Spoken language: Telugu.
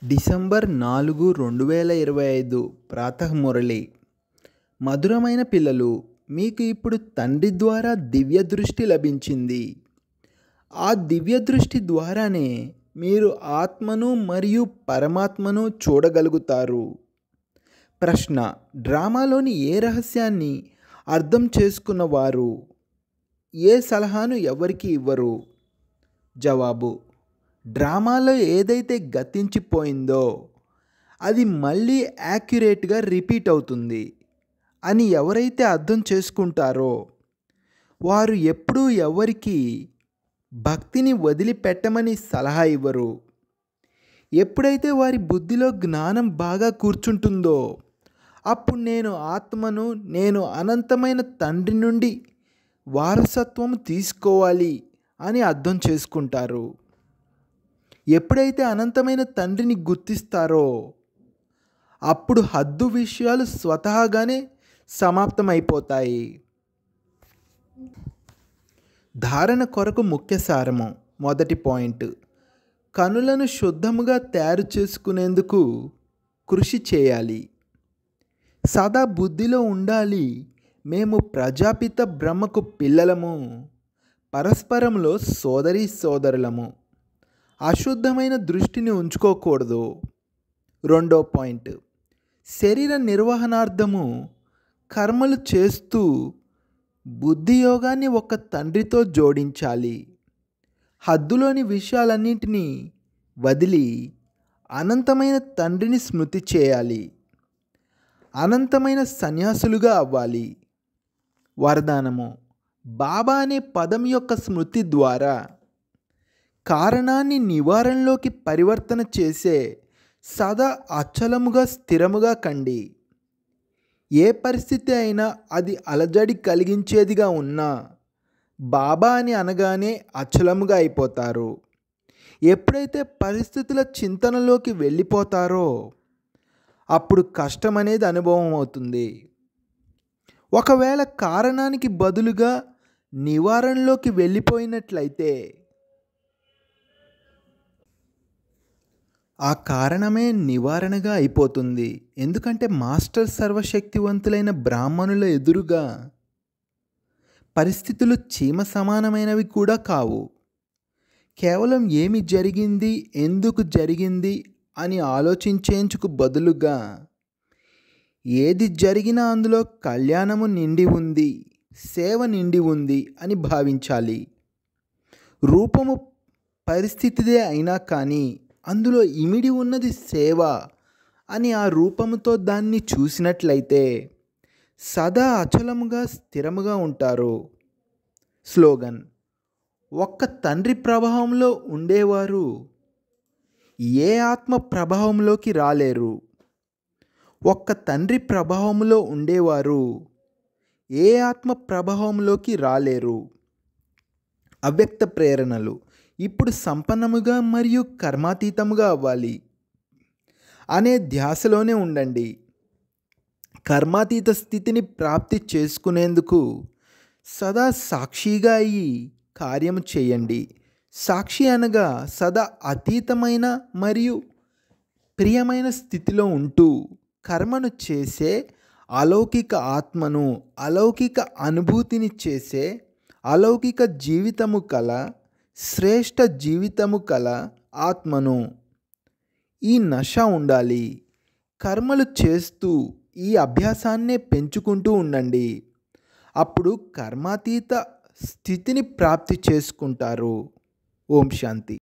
డిసెంబర్ 4, 2025 ప్రాతః మురళి. మధురమైన పిల్లలు, మీకు ఇప్పుడు తండ్రి ద్వారా దివ్య దృష్టి లభించింది. ఆ దివ్య దృష్టి ద్వారానే మీరు ఆత్మను మరియు పరమాత్మను చూడగలుగుతారు. ప్రశ్న: డ్రామాలోని ఏ రహస్యాన్ని అర్థం చేసుకున్నవారు ఏ సలహాను ఎవరికి ఇవ్వరు? జవాబు: డ్రామాలో ఏదైతే గతించిపోయిందో అది మళ్ళీ యాక్యురేట్గా రిపీట్ అవుతుంది అని ఎవరైతే అర్థం చేసుకుంటారో వారు ఎప్పుడూ ఎవరికి భక్తిని వదిలిపెట్టమని సలహా ఇవ్వరు. ఎప్పుడైతే వారి బుద్ధిలో జ్ఞానం బాగా కూర్చుంటుందో అప్పుడు నేను ఆత్మను, నేను అనంతమైన తండ్రి నుండి వారసత్వం తీసుకోవాలి అని అర్థం చేసుకుంటారు. ఎప్పుడైతే అనంతమైన తండ్రిని గుర్తిస్తారో అప్పుడు హద్దు విషయాలు స్వతహాగానే సమాప్తమైపోతాయి. ధారణ కొరకు ముఖ్య సారము. మొదటి పాయింట్: కనులను శుద్ధముగా తయారు చేసుకునేందుకు కృషి చేయాలి. సదా బుద్ధిలో ఉండాలి, మేము ప్రజాపిత బ్రహ్మకు పిల్లలము, పరస్పరంలో సోదరీ సోదరులము. అశుద్ధమైన దృష్టిని ఉంచుకోకూడదు. రెండో పాయింట్: శరీర నిర్వహణార్థము కర్మలు చేస్తూ బుద్ధి యోగాన్ని ఒక తండ్రితో జోడించాలి. హద్దులోని విషయాలన్నింటినీ వదిలి అనంతమైన తండ్రిని స్మృతి చేయాలి. అనంతమైన సన్యాసులుగా అవ్వాలి. వరదానము: బాబా అనే పదం యొక్క స్మృతి ద్వారా కారణాన్ని నివారణలోకి పరివర్తన చేసే సదా అచలముగా స్థిరముగా కండి. ఏ పరిస్థితి అయినా అది అలజడి కలిగించేదిగా ఉన్నా బాబా అని అనగానే అచలముగా అయిపోతారు. ఎప్పుడైతే పరిస్థితుల చింతనలోకి వెళ్ళిపోతారో అప్పుడు కష్టం అనేది అనుభవం అవుతుంది. ఒకవేళ కారణానికి బదులుగా నివారణలోకి వెళ్ళిపోయినట్లయితే ఆ కారణమే నివారణగా అయిపోతుంది. ఎందుకంటే మాస్టర్ సర్వశక్తివంతులైన బ్రాహ్మణుల ఎదురుగా పరిస్థితులు చీమ సమానమైనవి కూడా కావు. కేవలం ఏమి జరిగింది, ఎందుకు జరిగింది అని ఆలోచించేందుకు బదులుగా ఏది జరిగినా అందులో కళ్యాణము నిండి ఉంది, సేవ నిండి ఉంది అని భావించాలి. రూపము పరిస్థితిదే అయినా కానీ అందులో ఇమిడి ఉన్నది సేవ అని ఆ రూపముతో దాన్ని చూసినట్లయితే సదా అచలముగా స్థిరముగా ఉంటారు. స్లోగన్: ఒక్క తండ్రి ప్రభావంలో ఉండేవారు ఏ ఆత్మ ప్రభావంలోకి రాలేరు. ఒక్క తండ్రి ప్రభావంలో ఉండేవారు ఏ ఆత్మ ప్రభావంలోకి రాలేరు. అవ్యక్త ప్రేరణలు: ఇప్పుడు సంపన్నముగా మరియు కర్మాతీతముగా అవ్వాలి అనే ధ్యాసలోనే ఉండండి. కర్మాతీత స్థితిని ప్రాప్తి చేసుకునేందుకు సదా సాక్షిగా అయ్యి కార్యము చేయండి. సాక్షి అనగా సదా అతీతమైన మరియు ప్రియమైన స్థితిలో ఉంటూ కర్మను చేసే అలౌకిక ఆత్మను, అలౌకిక అనుభూతిని చేసే అలౌకిక జీవితము కల శ్రేష్ఠ జీవితము కల ఆత్మను. ఈ నశ ఉండాలి. కర్మలు చేస్తూ ఈ అభ్యాసాన్నే పెంచుకుంటూ ఉండండి. అప్పుడు కర్మాతీత స్థితిని ప్రాప్తి చేసుకుంటారు. ఓం శాంతి.